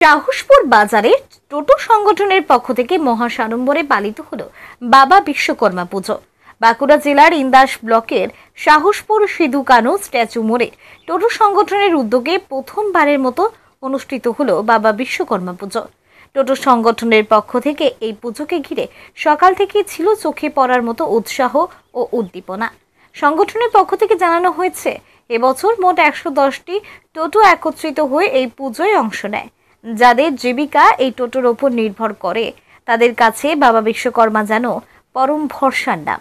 সাহসপুর বাজারে টোটো সংগঠনের পক্ষ থেকে মহাসাড়ম্বরে পালিত হলো বাবা বিশ্বকর্মা পুজো। বাঁকুড়া জেলার ইন্দাস ব্লকের সাহসপুর সিধু কানু স্ট্যাচু মোড়ে টোটো সংগঠনের উদ্যোগে প্রথমবারের মতো অনুষ্ঠিত হলো বাবা বিশ্বকর্মা পুজো। টোটো সংগঠনের পক্ষ থেকে এই পুজোকে ঘিরে সকাল থেকে ছিল চোখে পড়ার মতো উৎসাহ ও উদ্দীপনা। সংগঠনের পক্ষ থেকে জানানো হয়েছে, এবছর মোট 110টি টোটো একত্রিত হয়ে এই পুজোয় অংশ নেয়। যাদের জীবিকা এই টোটোর ওপর নির্ভর করে, তাদের কাছে বাবা বিশ্বকর্মা যেন পরম ভরসার নাম।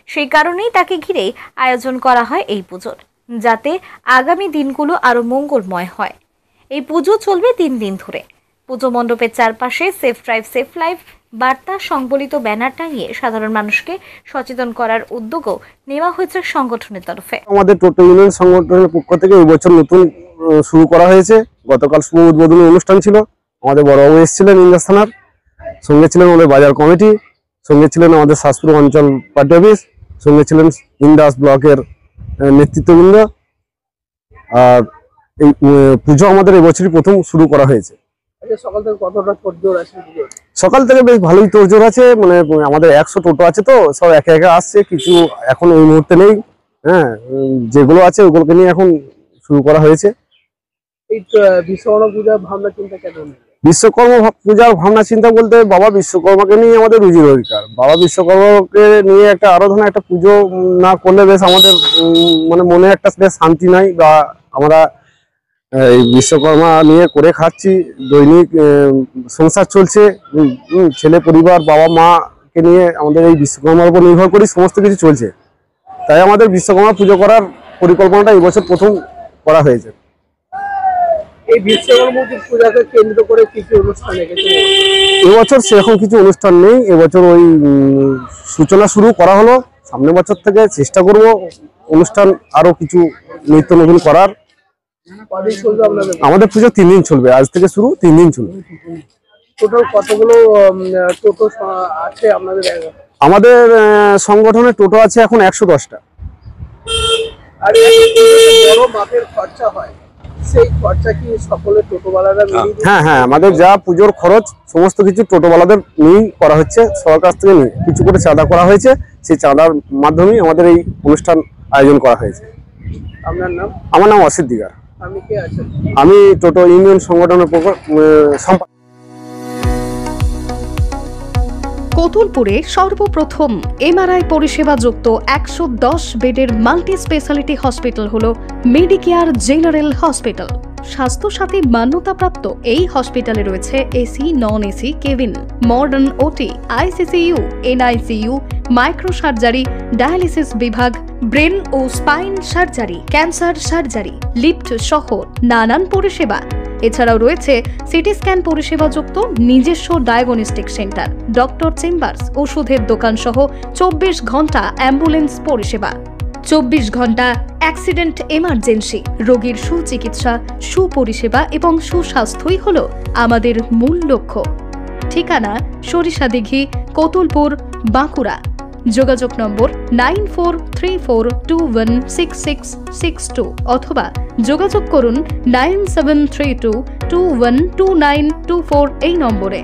সেই কারণেই তাকে ঘিরেই আয়োজন করা হয় এই পুজোর, যাতে আগামী দিনগুলো আরো মঙ্গলময় হয়। এই পুজো চলবে 3 দিন ধরে। পুজো মণ্ডপের চারপাশে সেফ ড্রাইভ সেফ লাইফ বার্তা সংবলিত ব্যানার টাঙিয়ে সাধারণ মানুষকে সচেতন করার উদ্যোগও নেওয়া হয়েছে সংগঠনের তরফে। আমাদের টোটো ইউনিয়ন সংগঠনের পক্ষ থেকে এই বছর নতুন শুরু করা হয়েছে। গতকাল শুভ উদ্বোধনী অনুষ্ঠান ছিল। আমাদের বড়বাবু এসেছিলেন ইন্দাস থানার, সঙ্গে ছিলেন আমাদের বাজার কমিটি, সঙ্গে ছিলেন আমাদের শাহপুর অঞ্চল পার্টি অফিস, সঙ্গে ছিলেন ইন্দাস ব্লকের নেতৃত্ববৃন্দ। আর এই পুজো আমাদের এবছরই প্রথম শুরু করা হয়েছে। সকাল থেকে বেশ ভালোই তোড়জোড় আছে। মানে আমাদের 100 টোটো আছে, তো সব একে একে আসছে। কিছু এখন এই মুহূর্তে নেই, হ্যাঁ, যেগুলো আছে ওগুলোকে নিয়ে এখন শুরু করা হয়েছে। বিশ্বকর্মা পূজার ভাবনা চিন্তা বলতে বাবা বিশ্বকর্মাকে নিয়ে আমাদের রুজি রোজগার। বাবা বিশ্বকর্মাকে নিয়ে একটা আরাধনা, একটা পুজো না করলে বেশ আমাদের মানে মনে একটা বেশ শান্তি নাই। বা আমরা এই বিশ্বকর্মা নিয়ে করে খাচ্ছি, দৈনিক সংসার চলছে, ছেলে পরিবার বাবা মাকে নিয়ে আমাদের এই বিশ্বকর্মার উপর নির্ভর করি সমস্ত কিছু চলছে। তাই আমাদের বিশ্বকর্মা পুজো করার পরিকল্পনাটা এই বছর প্রথম করা হয়েছে। এই বিশ্বকর্মা পূজাকে কেন্দ্র করে কি কি অনুষ্ঠান রেখেছে? এবছর সেরকম কিছু অনুষ্ঠান নেই। এবছর ওই সূচনা শুরু করা হলো। সামনের বছর থেকে চেষ্টা করব অনুষ্ঠান আরো কিছু নিত্য নতুন করার। আমাদের পুজো 3 দিন চলবে, আজ থেকে শুরু 3 দিন চলবে। টোটাল কতগুলো টোটো আছে আপনাদের? আমাদের সংগঠনের টোটো আছে এখন 110টা। আর বড় মাপের খরচা হয়, সেই খরচা কি সকলে টোটোওয়ালারা মিলিয়ে? হ্যাঁ, আমাদের যা পুজোর খরচ সমস্ত কিছু টোটোওয়ালাদের নিয়েই করা হচ্ছে। সবার কাছ থেকে নিয়ে কিছু করে চাঁদা করা হয়েছে, সেই চাঁদার মাধ্যমেই আমাদের এই অনুষ্ঠান আয়োজন করা হয়েছে। আপনার নাম? আমার নাম অসিত দিগার। আপনি কে আছেন? আমি টোটো ইউনিয়ন সংগঠনের সম্পাদক। কোতুলপুরে সর্বপ্রথম এমআরআই পরিষেবা যুক্ত 110 বেডের মাল্টি স্পেশালিটি হসপিটাল হল মেডিকেয়ার জেনারেল হসপিটাল। স্বাস্থ্যসাথী মান্যতাপ্রাপ্ত এই হসপিটালে রয়েছে AC, non AC cabin, modern OT, ICCU, NICU, micro surgery, dialysis বিভাগ, ব্রেন ও spine surgery, cancer surgery, lift সহ নানান পরিষেবা। এছাড়াও রয়েছে সিটি স্ক্যান পরিষেবা যুক্ত নিজস্ব ডায়াগনস্টিক সেন্টার, ডক্টর চেম্বার্স, ওষুধের দোকান সহ 24 ঘন্টা অ্যাম্বুলেন্স পরিষেবা, 24 ঘন্টা অ্যাক্সিডেন্ট এমার্জেন্সি। রোগীর সুচিকিৎসা, সুপরিষেবা এবং সুস্বাস্থ্যই হল আমাদের মূল লক্ষ্য। ঠিকানা সরিষাদিঘি, কোতুলপুর, বাঁকুড়া। যোগাযোগ নম্বর 9434216662 অথবা যোগাযোগ করুন 9732212924 এই নম্বরে।